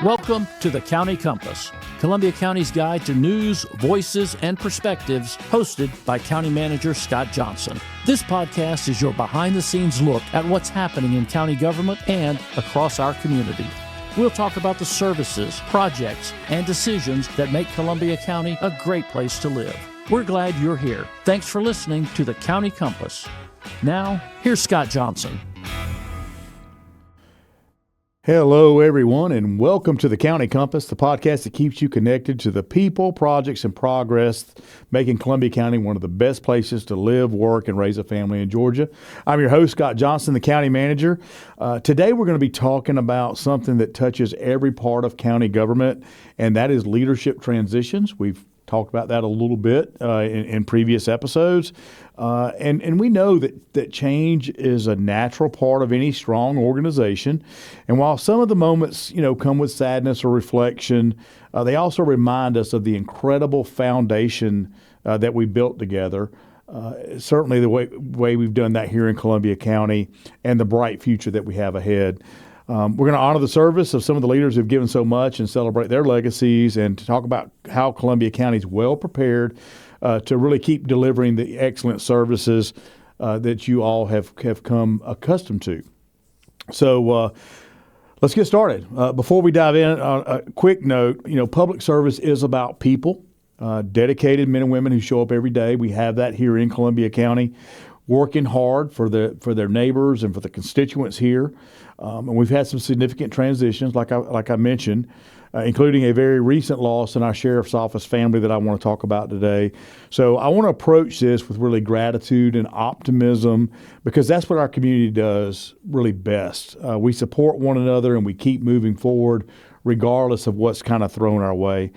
Welcome to the County Compass, Columbia County's guide to news, voices, and perspectives, hosted by County Manager Scott Johnson. This podcast is your behind-the-scenes look at what's happening in county government and across our community. We'll talk about the services, projects, and decisions that make Columbia County a great place to live. We're glad you're here. Thanks for listening to the County Compass. Now, here's Scott Johnson. Hello, everyone, and welcome to the County Compass, the podcast that keeps you connected to the people, projects, and progress, making Columbia County one of the best places to live, work, and raise a family in Georgia. I'm your host, Scott Johnson, the County Manager. Today, we're going to be talking about something that touches every part of county government, and that is leadership transitions. We've talked about that a little bit in previous episodes. And we know that change is a natural part of any strong organization. And while some of the moments, come with sadness or reflection, they also remind us of the incredible foundation that we built together. Certainly the way we've done that here in Columbia County and the bright future that we have ahead. We're going to honor the service of some of the leaders who've given so much and celebrate their legacies, and to talk about how Columbia County is well prepared to really keep delivering the excellent services that you all have come accustomed to. So let's get started. Before we dive in, a quick note, public service is about people, dedicated men and women who show up every day. We have that here in Columbia County, working hard for their neighbors and for the constituents here. And we've had some significant transitions, like I mentioned, including a very recent loss in our sheriff's office family that I want to talk about today. So I want to approach this with really gratitude and optimism, because that's what our community does really best. We support one another and we keep moving forward regardless of what's kind of thrown our way.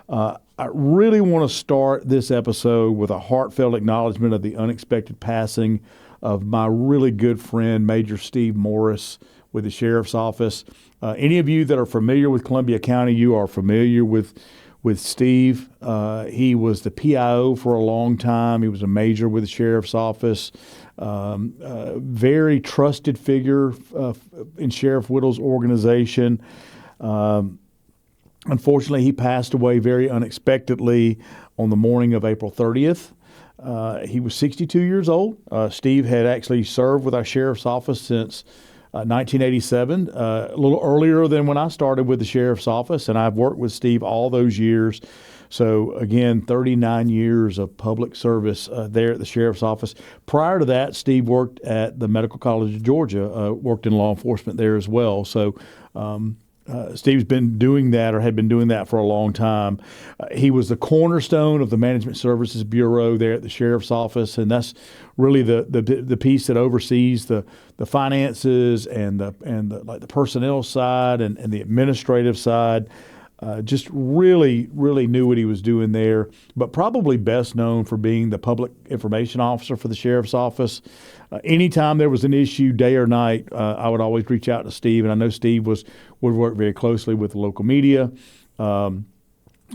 I really want to start this episode with a heartfelt acknowledgement of the unexpected passing of my really good friend, Major Steve Morris, with the Sheriff's Office. Any of you that are familiar with Columbia County, you are familiar with Steve. He was the PIO for a long time. He was a major with the Sheriff's Office. Very trusted figure in Sheriff Whittle's organization. Unfortunately, he passed away very unexpectedly on the morning of April 30th. He was 62 years old. Steve had actually served with our Sheriff's Office since 1987, a little earlier than when I started with the Sheriff's Office, and I've worked with Steve all those years. So again, 39 years of public service there at the Sheriff's Office. Prior to that, Steve worked at the Medical College of Georgia, worked in law enforcement there as well. So Steve's been doing that, or had been doing that for a long time. He was the cornerstone of the Management Services Bureau there at the Sheriff's Office, and that's really the piece that oversees the finances and the personnel side and the administrative side. Just really knew what he was doing there, but probably best known for being the public information officer for the Sheriff's Office. Anytime there was an issue, day or night, I would always reach out to Steve, and I know Steve would work very closely with the local media.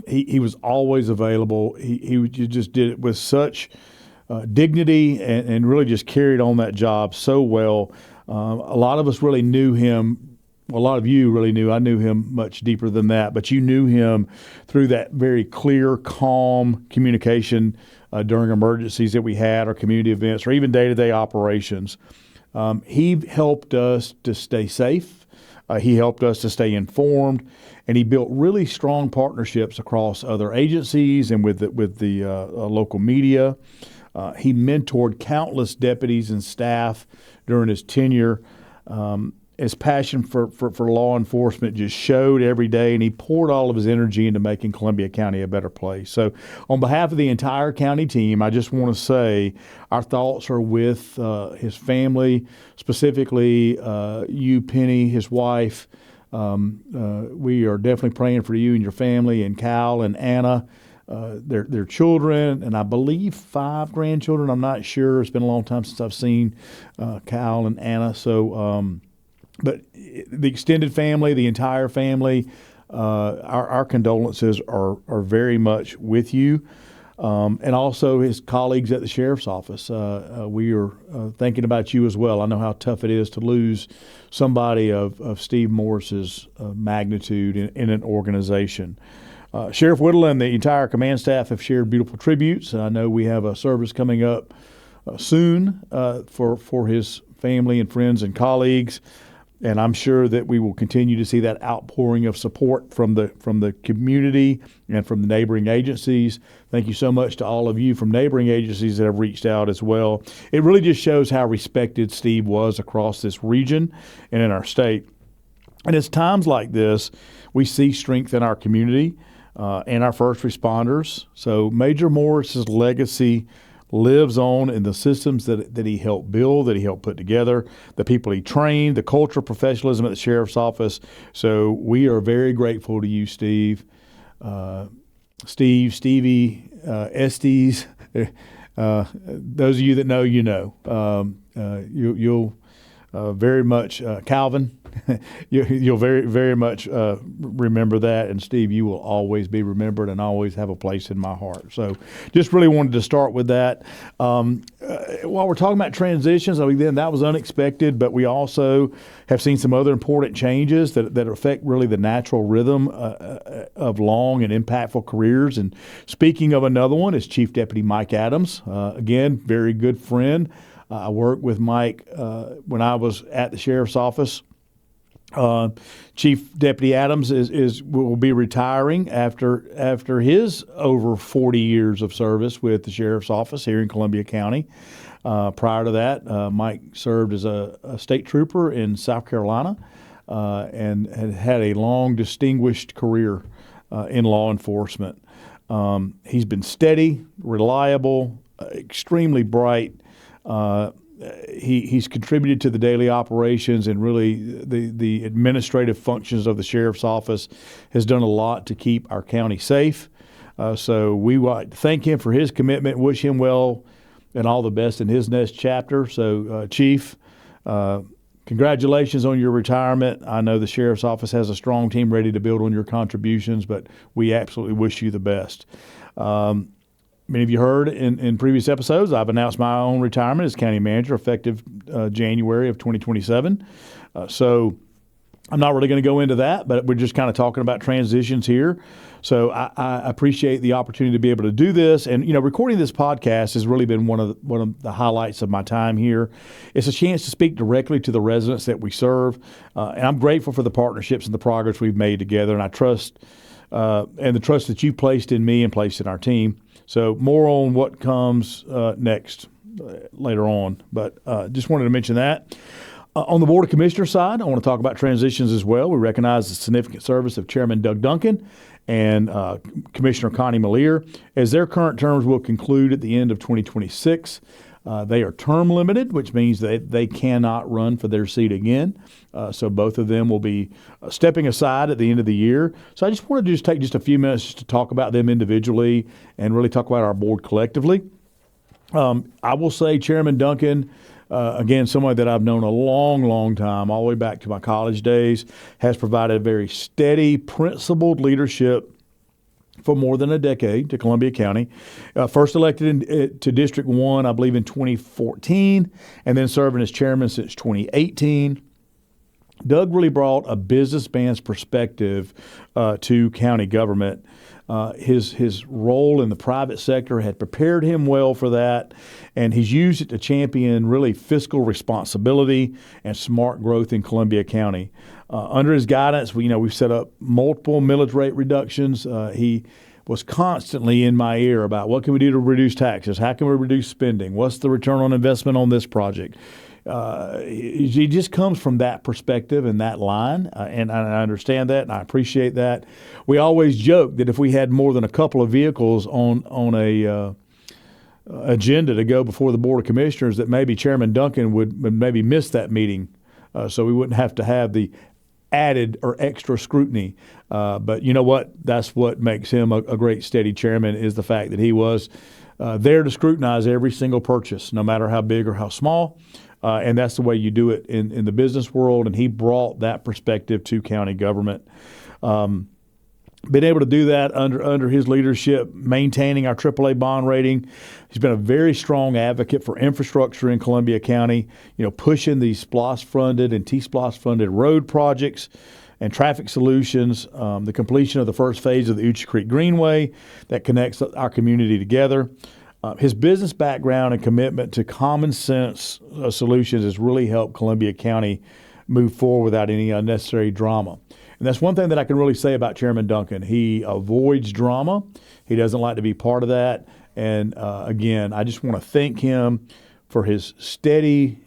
He was always available. He just did it with such dignity and really just carried on that job so well. A lot of us really knew him. Well, a lot of you really knew. I knew him much deeper than that, but you knew him through that very clear, calm communication during emergencies that we had, or community events, or even day-to-day operations. He helped us to stay safe. He helped us to stay informed, and he built really strong partnerships across other agencies and with the local media. He mentored countless deputies and staff during his tenure. His passion for law enforcement just showed every day, and he poured all of his energy into making Columbia County a better place. So on behalf of the entire county team, I just want to say our thoughts are with his family, specifically you, Penny, his wife. We are definitely praying for you and your family, and Cal and Anna, their children, and I believe 5 grandchildren. I'm not sure. It's been a long time since I've seen Cal and Anna. So but the extended family, the entire family, our condolences are very much with you. and also his colleagues at the sheriff's office. We are thinking about you as well. I know how tough it is to lose somebody of Steve Morris's magnitude in an organization. Sheriff Whittle and the entire command staff have shared beautiful tributes. I know we have a service coming up soon for his family and friends and colleagues, and I'm sure that we will continue to see that outpouring of support from the community and from the neighboring agencies. Thank you so much to all of you from neighboring agencies that have reached out as well. It really just shows how respected Steve was across this region and in our state. And it's times like this we see strength in our community and our first responders. So Major Morris's legacy lives on in the systems that he helped build, that he helped put together, the people he trained, the culture of professionalism at the sheriff's office. So we are very grateful to you, Steve, Stevie, Estes. Those of you that know, you know. You'll very much, Calvin, you'll very, very much remember that. And Steve, you will always be remembered and always have a place in my heart. So just really wanted to start with that. While we're talking about transitions, that was unexpected, but we also have seen some other important changes that affect really the natural rhythm of long and impactful careers. And speaking of another one is Chief Deputy Mike Adams. Again, very good friend. I worked with Mike when I was at the sheriff's office. Chief Deputy Adams will be retiring after his over 40 years of service with the sheriff's office here in Columbia County. Prior to that, Mike served as a state trooper in South Carolina and had a long, distinguished career in law enforcement. He's been steady, reliable, extremely bright. He's contributed to the daily operations, and really the administrative functions of the sheriff's office has done a lot to keep our county safe. So we want to thank him for his commitment, wish him well and all the best in his next chapter. So Chief, congratulations on your retirement. I know the sheriff's office has a strong team ready to build on your contributions, but we absolutely wish you the best. Many of you heard in previous episodes, I've announced my own retirement as county manager effective January of 2027. So I'm not really going to go into that, but we're just kind of talking about transitions here. So I appreciate the opportunity to be able to do this. And, recording this podcast has really been one of the highlights of my time here. It's a chance to speak directly to the residents that we serve. And I'm grateful for the partnerships and the progress we've made together. And I trust and the trust that you've placed in me and placed in our team. So more on what comes next later on, but just wanted to mention that. On the Board of Commissioners side, I want to talk about transitions as well. We recognize the significant service of Chairman Doug Duncan and Commissioner Connie Malier, as their current terms will conclude at the end of 2026. They are term limited, which means that they cannot run for their seat again. So both of them will be stepping aside at the end of the year. So I just wanted to take a few minutes to talk about them individually and really talk about our board collectively. I will say Chairman Duncan, again, someone that I've known a long, long time, all the way back to my college days, has provided very steady, principled leadership for more than a decade to Columbia County. First elected to District 1, I believe, in 2014, and then serving as chairman since 2018. Doug really brought a businessman's perspective to county government. His role in the private sector had prepared him well for that, and he's used it to champion really fiscal responsibility and smart growth in Columbia County. Under his guidance, we've set up multiple millage rate reductions. He was constantly in my ear about what can we do to reduce taxes? How can we reduce spending? What's the return on investment on this project? He just comes from that perspective and that line, and I understand that, and I appreciate that. We always joke that if we had more than a couple of vehicles on a agenda to go before the Board of Commissioners, that maybe Chairman Duncan would maybe miss that meeting, so we wouldn't have to have the added or extra scrutiny. But you know what? That's what makes him a great, steady chairman, is the fact that he was there to scrutinize every single purchase, no matter how big or how small. And that's the way you do it in the business world. And he brought that perspective to county government. been able to do that under his leadership, maintaining our AAA bond rating. He's been a very strong advocate for infrastructure in Columbia County, pushing these SPLOST-funded and T-SPLOST-funded road projects and traffic solutions, the completion of the first phase of the Ucha Creek Greenway that connects our community together. His business background and commitment to common sense solutions has really helped Columbia County move forward without any unnecessary drama. And that's one thing that I can really say about Chairman Duncan. He avoids drama. He doesn't like to be part of that. And again, I just want to thank him for his steady,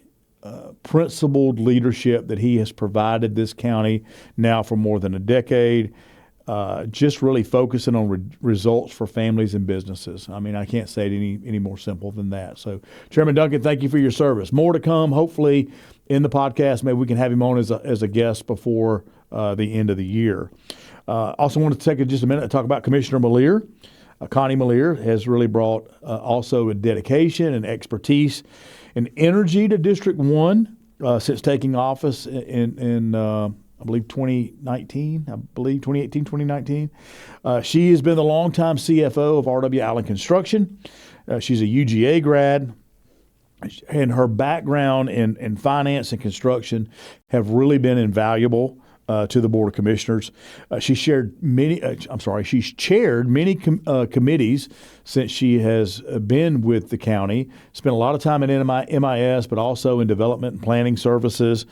principled leadership that he has provided this county now for more than a decade. Just really focusing on results for families and businesses. I mean, I can't say it any more simple than that. So, Chairman Duncan, thank you for your service. More to come, hopefully, in the podcast. Maybe we can have him on as a guest before the end of the year. Also want to take just a minute to talk about Commissioner Malier. Connie Malier has really brought also a dedication and expertise and energy to District 1 since taking office in I believe 2018, 2019. She has been the longtime CFO of R.W. Allen Construction. She's a UGA grad, and her background in finance and construction have really been invaluable to the Board of Commissioners. She's chaired many committees since she has been with the county. Spent a lot of time in MIS, but also in development and planning services.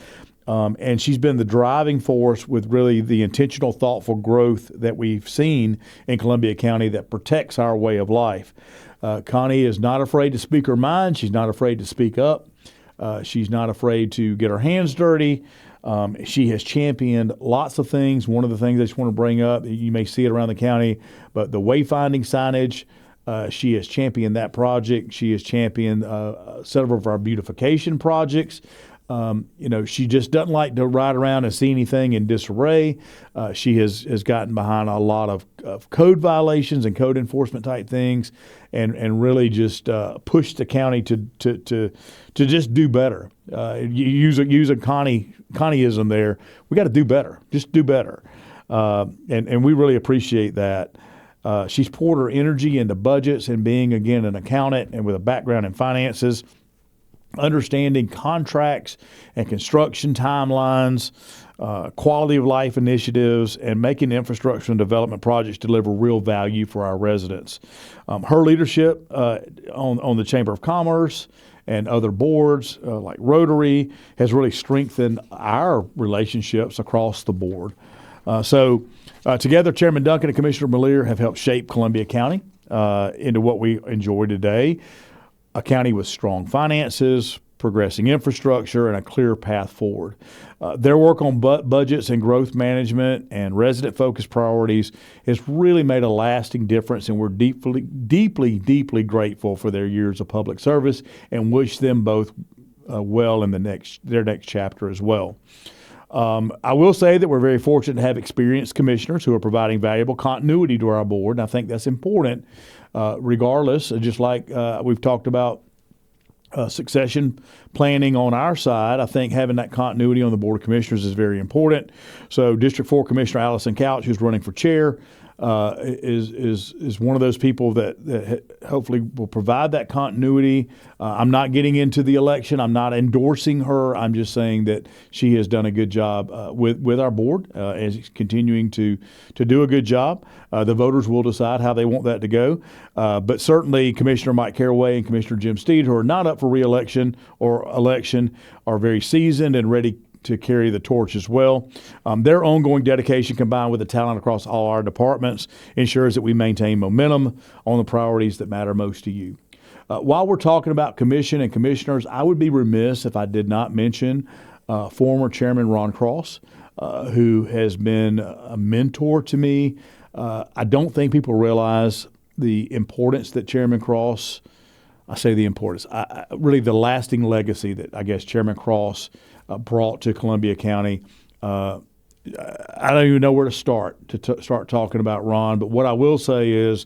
And she's been the driving force with really the intentional, thoughtful growth that we've seen in Columbia County that protects our way of life. Connie is not afraid to speak her mind. She's not afraid to speak up. She's not afraid to get her hands dirty. She has championed lots of things. One of the things I just want to bring up, you may see it around the county, but the wayfinding signage, she has championed that project. She has championed several of our beautification projects. She just doesn't like to ride around and see anything in disarray. She has gotten behind a lot of code violations and code enforcement type things, and really just pushed the county to just do better. Use a Connieism there. We got to do better. Just do better, and we really appreciate that. She's poured her energy into budgets and being again an accountant and with a background in finances. Understanding contracts and construction timelines, quality of life initiatives, and making infrastructure and development projects deliver real value for our residents. Her leadership on the Chamber of Commerce and other boards like Rotary has really strengthened our relationships across the board. Together, Chairman Duncan and Commissioner Malier have helped shape Columbia County into what we enjoy today. A county with strong finances, progressing infrastructure, and a clear path forward. Their work on budgets and growth management and resident-focused priorities has really made a lasting difference, and we're deeply grateful for their years of public service and wish them both well in their next chapter as well. I will say that we're very fortunate to have experienced commissioners who are providing valuable continuity to our board, and I think that's important. Regardless, just like we've talked about succession planning on our side, I think having that continuity on the Board of Commissioners is very important. So District 4 Commissioner Allison Couch, who's running for chair, is one of those people that hopefully will provide that continuity. I'm not getting into the election. I'm not endorsing her. I'm just saying that she has done a good job with our board and is continuing to do a good job. The voters will decide how they want that to go. But certainly Commissioner Mike Caraway and Commissioner Jim Steed, who are not up for re-election or election, are very seasoned and ready to carry the torch as well. Their ongoing dedication combined with the talent across all our departments ensures that we maintain momentum on the priorities that matter most to you. While we're talking about commission and commissioners, I would be remiss if I did not mention former Chairman Ron Cross, who has been a mentor to me. I don't think people realize the importance that Chairman Cross, I say the importance, really the lasting legacy that I guess Chairman Cross brought to Columbia County. I don't even know where to start talking about Ron, but what I will say is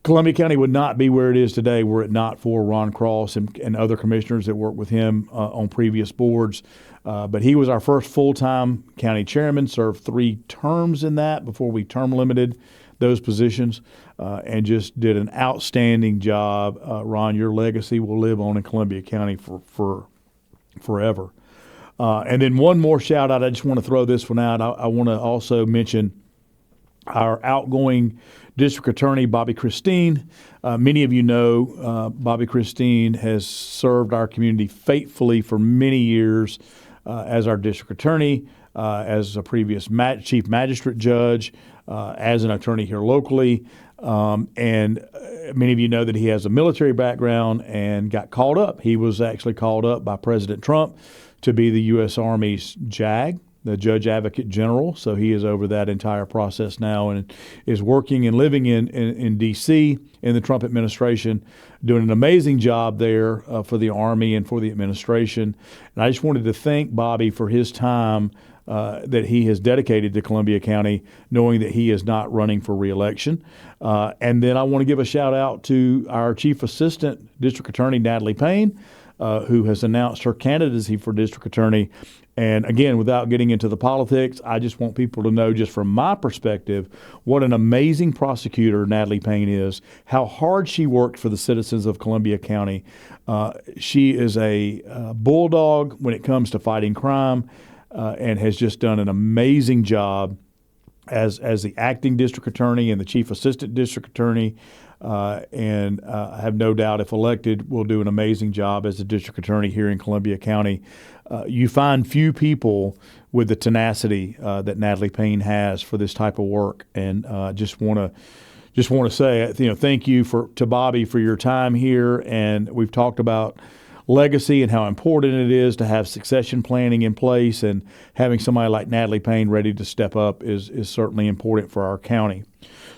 Columbia County would not be where it is today were it not for Ron Cross and other commissioners that worked with him on previous boards. But he was our first full-time county chairman, served 3 terms in that before we term limited those positions, and just did an outstanding job. Ron, your legacy will live on in Columbia County for forever. And then one more shout out. I just want to throw this one out. I want to also mention our outgoing district attorney, Bobby Christine. Many of you know Bobby Christine has served our community faithfully for many years as our district attorney, as a previous chief magistrate judge, as an attorney here locally. And many of you know that he has a military background and got called up. He was actually called up by President Trump to be the U.S. Army's JAG, the Judge Advocate General. So he is over that entire process now and is working and living in D.C. in the Trump administration, doing an amazing job there for the Army and for the administration. And I just wanted to thank Bobby for his time that he has dedicated to Columbia County, knowing that he is not running for reelection. And then I want to give a shout out to our Chief Assistant District Attorney, Natalie Payne, who has announced her candidacy for District Attorney. And again, without getting into the politics, I just want people to know, just from my perspective, what an amazing prosecutor Natalie Payne is, how hard she worked for the citizens of Columbia County. She is a bulldog when it comes to fighting crime, and has just done an amazing job as the acting district attorney and the chief assistant district attorney. And I have no doubt if elected will do an amazing job as a district attorney here in Columbia County. You find few people with the tenacity that Natalie Payne has for this type of work, and just want to say, thank you to Bobby for your time here. And we've talked about legacy and how important it is to have succession planning in place, and having somebody like Natalie Payne ready to step up is certainly important for our county.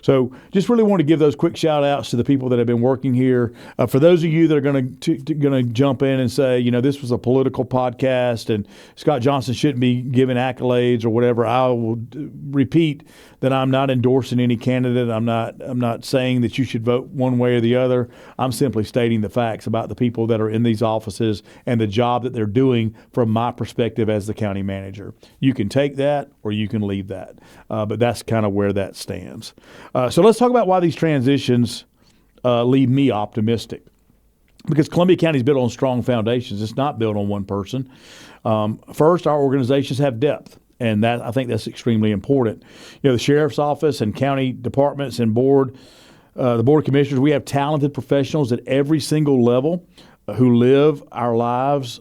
So just really want to give those quick shout outs to the people that have been working here. For those of you that are going to jump in and say, this was a political podcast and Scott Johnson shouldn't be given accolades or whatever, I will repeat that I'm not endorsing any candidate. I'm not saying that you should vote one way or the other. I'm simply stating the facts about the people that are in these offices and the job that they're doing from my perspective as the county manager. You can take that or you can leave that, but that's kind of where that stands. So let's talk about why these transitions leave me optimistic. Because Columbia County is built on strong foundations. It's not built on one person. First, our organizations have depth. And I think that's extremely important. The sheriff's office and county departments and the board of commissioners, we have talented professionals at every single level who live our lives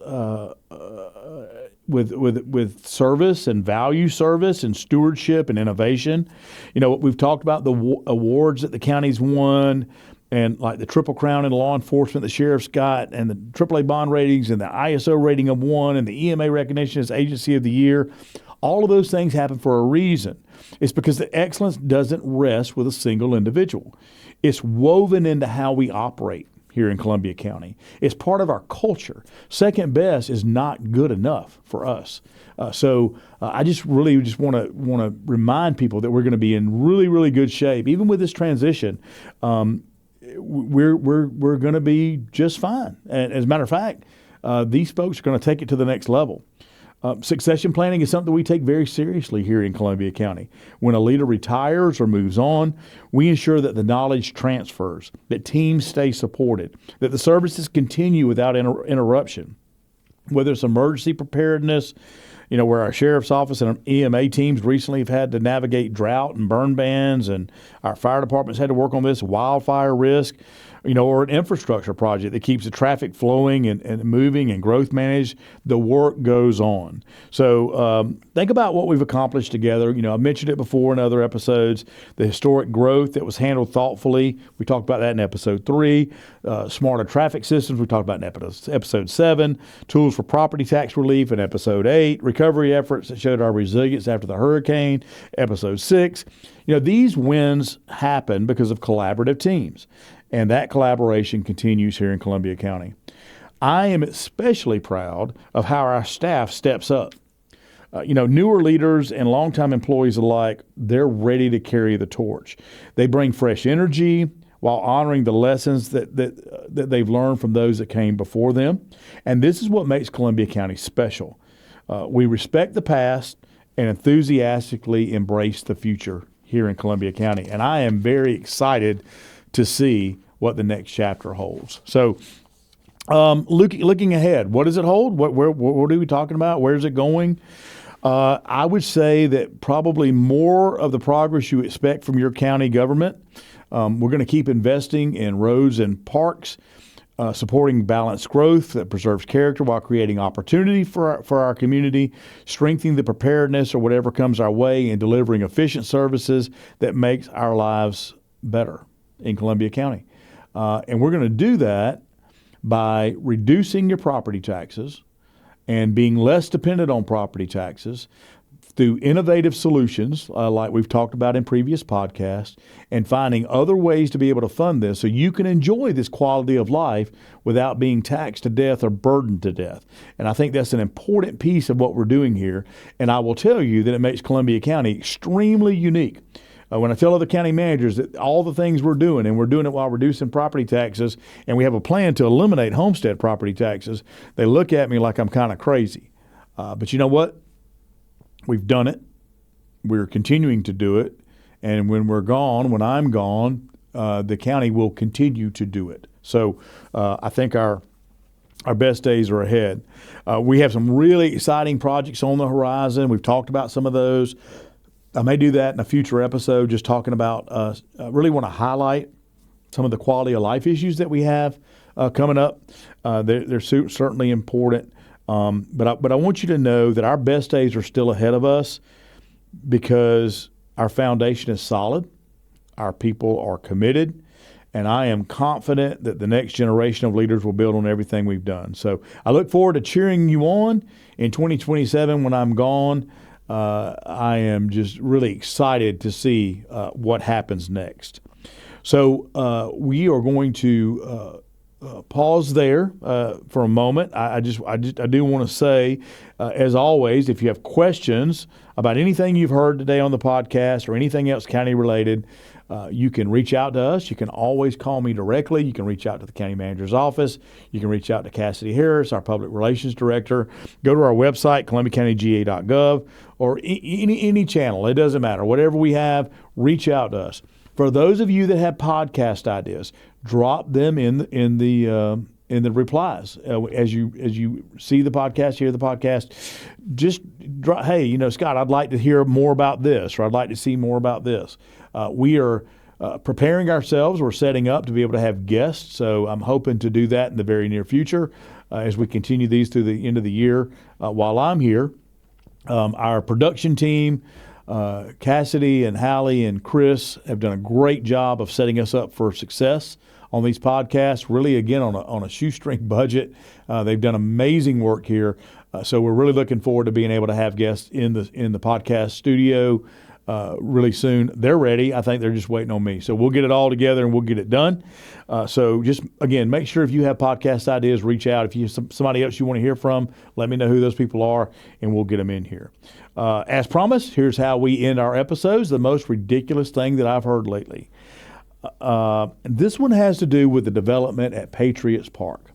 with service and value service and stewardship and innovation. We've talked about the awards that the county's won, and like the Triple Crown in law enforcement the sheriff's got, and the AAA bond ratings and the ISO rating of 1 and the EMA recognition as Agency of the Year. All of those things happen for a reason. It's because the excellence doesn't rest with a single individual. It's woven into how we operate here in Columbia County. It's part of our culture. Second best is not good enough for us. So I just want to remind people that we're going to be in really, really good shape, even with this transition. We're going to be just fine. And as a matter of fact, these folks are going to take it to the next level. Succession planning is something we take very seriously here in Columbia County. When a leader retires or moves on, we ensure that the knowledge transfers, that teams stay supported, that the services continue without interruption. Whether it's emergency preparedness, where our sheriff's office and our EMA teams recently have had to navigate drought and burn bans, and our fire departments had to work on this wildfire risk, or an infrastructure project that keeps the traffic flowing and moving and growth managed, the work goes on. So think about what we've accomplished together. I've mentioned it before in other episodes, the historic growth that was handled thoughtfully. We talked about that in episode 3. Smarter traffic systems, we talked about in episode 7. Tools for property tax relief in episode 8. Recovery efforts that showed our resilience after the hurricane, episode 6. These wins happen because of collaborative teams. And that collaboration continues here in Columbia County. I am especially proud of how our staff steps up. Newer leaders and longtime employees alike, they're ready to carry the torch. They bring fresh energy, while honoring the lessons that they've learned from those that came before them. And this is what makes Columbia County special. We respect the past and enthusiastically embrace the future here in Columbia County. And I am very excited to see what the next chapter holds. So looking ahead, what does it hold? What are we talking about? Where's it going? I would say that probably more of the progress you expect from your county government. We're going to keep investing in roads and parks, supporting balanced growth that preserves character while creating opportunity for our community, strengthening the preparedness or whatever comes our way, and delivering efficient services that makes our lives better in Columbia County. And we're going to do that by reducing your property taxes and being less dependent on property taxes through innovative solutions like we've talked about in previous podcasts, and finding other ways to be able to fund this so you can enjoy this quality of life without being taxed to death or burdened to death. And I think that's an important piece of what we're doing here. And I will tell you that it makes Columbia County extremely unique. When I tell other county managers that all the things we're doing, and we're doing it while reducing property taxes, and we have a plan to eliminate homestead property taxes, they look at me like I'm kind of crazy. But you know what? We've done it. We're continuing to do it. And when I'm gone, the county will continue to do it. So I think our best days are ahead. We have some really exciting projects on the horizon. We've talked about some of those. I may do that in a future episode, just talking about, I really want to highlight some of the quality of life issues that we have coming up. They're certainly important. But I want you to know that our best days are still ahead of us because our foundation is solid, our people are committed, and I am confident that the next generation of leaders will build on everything we've done. So I look forward to cheering you on in 2027 when I'm gone. I am just really excited to see what happens next. So we are going to pause there for a moment. I do want to say, as always, if you have questions about anything you've heard today on the podcast or anything else county related, you can reach out to us. You can always call me directly. You can reach out to the county manager's office. You can reach out to Cassidy Harris, our public relations director. Go to our website, columbiacountyga.gov, or any channel. It doesn't matter. Whatever we have, reach out to us. For those of you that have podcast ideas, drop them in the replies as you see the podcast, hear the podcast. Just hey, Scott, I'd like to hear more about this, or I'd like to see more about this. We are preparing ourselves. We're setting up to be able to have guests, so I'm hoping to do that in the very near future as we continue these through the end of the year. While I'm here, our production team, Cassidy and Hallie and Chris, have done a great job of setting us up for success on these podcasts, really, again, on a shoestring budget. They've done amazing work here. So we're really looking forward to being able to have guests in the podcast studio really soon. They're ready. I think they're just waiting on me. So we'll get it all together and we'll get it done. So just, again, make sure if you have podcast ideas, reach out. If you have somebody else you want to hear from, let me know who those people are, and we'll get them in here. As promised, here's how we end our episodes, the most ridiculous thing that I've heard lately. This one has to do with the development at Patriots Park.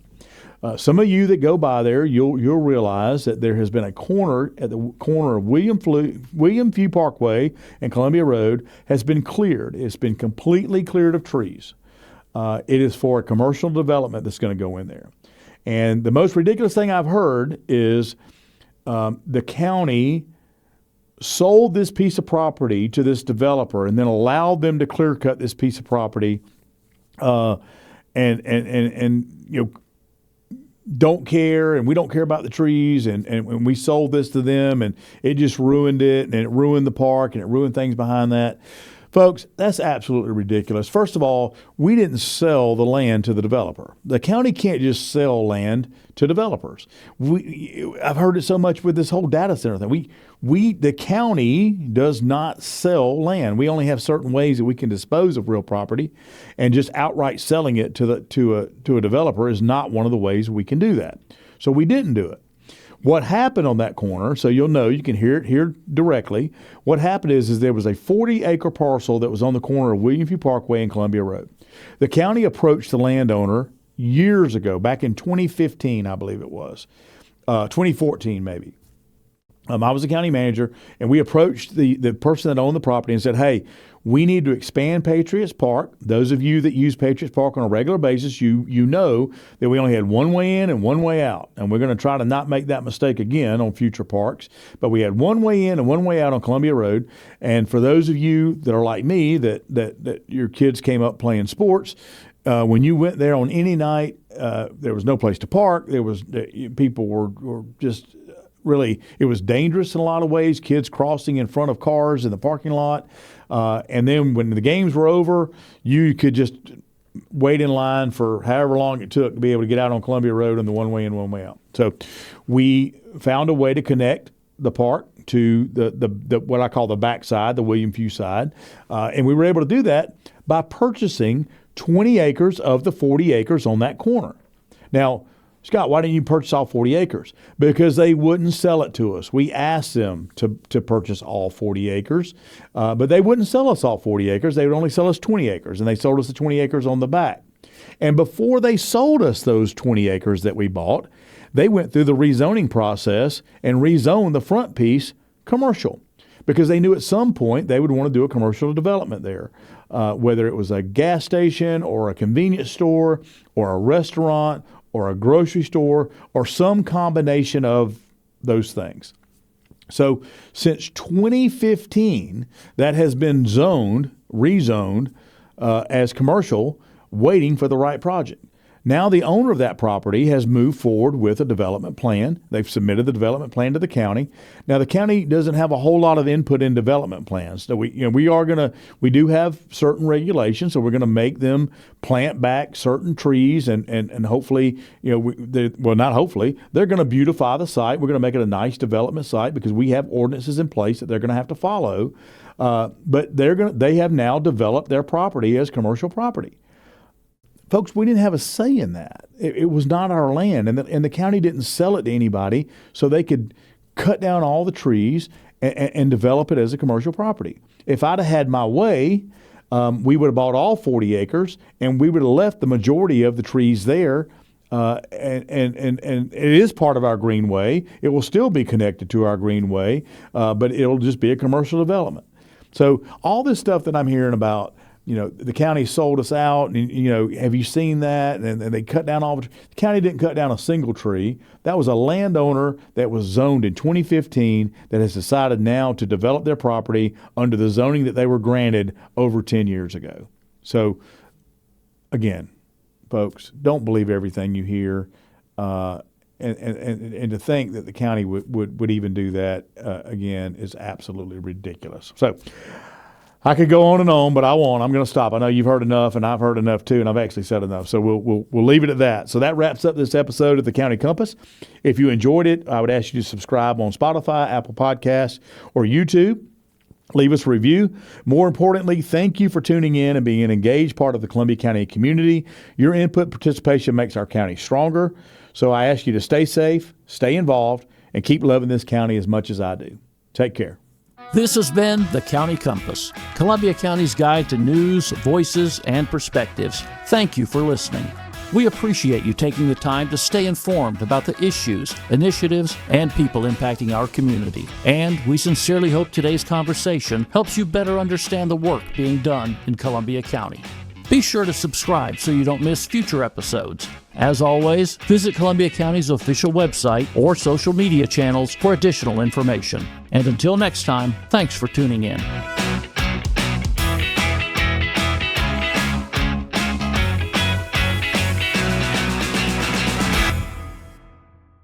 Some of you that go by there, you'll realize that there has been a corner at the corner of William Few Parkway and Columbia Road has been cleared. It's been completely cleared of trees. It is for a commercial development that's going to go in there. And the most ridiculous thing I've heard is the county sold this piece of property to this developer and then allowed them to clear cut this piece of property, and don't care, and we don't care about the trees, and we sold this to them, and it just ruined it, and it ruined the park, and it ruined things behind that. Folks, that's absolutely ridiculous. First of all, we didn't sell the land to the developer. The county can't just sell land to developers. I've heard it so much with this whole data center thing. The county does not sell land. We only have certain ways that we can dispose of real property, and just outright selling it to a developer is not one of the ways we can do that. So we didn't do it. What happened on that corner, so you'll know, you can hear it here directly. What happened is there was a 40-acre parcel that was on the corner of William Few Parkway and Columbia Road. The county approached the landowner years ago, back in 2015, I believe it was, 2014 maybe. I was the county manager, and we approached the person that owned the property and said, hey, we need to expand Patriots Park. Those of you that use Patriots Park on a regular basis, you know that we only had one way in and one way out. And we're going to try to not make that mistake again on future parks. But we had one way in and one way out on Columbia Road. And for those of you that are like me, that your kids came up playing sports, when you went there on any night, there was no place to park. People were just really, it was dangerous in a lot of ways, kids crossing in front of cars in the parking lot. And then when the games were over, you could just wait in line for however long it took to be able to get out on Columbia Road on the one way in, one way out. So we found a way to connect the park to the what I call the backside, the William Few side. And we were able to do that by purchasing 20 acres of the 40 acres on that corner. Now, Scott, why didn't you purchase all 40 acres? Because they wouldn't sell it to us. We asked them to purchase all 40 acres, but they wouldn't sell us all 40 acres. They would only sell us 20 acres, and they sold us the 20 acres on the back. And before they sold us those 20 acres that we bought, they went through the rezoning process and rezoned the front piece commercial, because they knew at some point they would want to do a commercial development there, whether it was a gas station or a convenience store or a restaurant or a grocery store, or some combination of those things. So since 2015, that has been rezoned as commercial, waiting for the right project. Now the owner of that property has moved forward with a development plan. They've submitted the development plan to the county. Now the county doesn't have a whole lot of input in development plans. So we do have certain regulations, so we're going to make them plant back certain trees and hopefully, not hopefully, they're going to beautify the site. We're going to make it a nice development site because we have ordinances in place that they're going to have to follow. But they have now developed their property as commercial property. Folks, we didn't have a say in that. It was not our land, and the county didn't sell it to anybody so they could cut down all the trees and develop it as a commercial property. If I'd have had my way, we would have bought all 40 acres, and we would have left the majority of the trees there. And it is part of our greenway. It will still be connected to our greenway, but it'll just be a commercial development. So all this stuff that I'm hearing about, the county sold us out, and, have you seen that? And they cut down the county didn't cut down a single tree. That was a landowner that was zoned in 2015 that has decided now to develop their property under the zoning that they were granted over 10 years ago. So, again, folks, don't believe everything you hear. And to think that the county would even do that, again, is absolutely ridiculous. So, I could go on, but I won't. I'm going to stop. I know you've heard enough, and I've heard enough too, and I've actually said enough. So we'll leave it at that. So that wraps up this episode of the County Compass. If you enjoyed it, I would ask you to subscribe on Spotify, Apple Podcasts, or YouTube. Leave us a review. More importantly, thank you for tuning in and being an engaged part of the Columbia County community. Your input and participation makes our county stronger. So I ask you to stay safe, stay involved, and keep loving this county as much as I do. Take care. This has been the County Compass, Columbia County's guide to news, voices, and perspectives. Thank you for listening. We appreciate you taking the time to stay informed about the issues, initiatives, and people impacting our community. And we sincerely hope today's conversation helps you better understand the work being done in Columbia County. Be sure to subscribe so you don't miss future episodes. As always, visit Columbia County's official website or social media channels for additional information. And until next time, thanks for tuning in.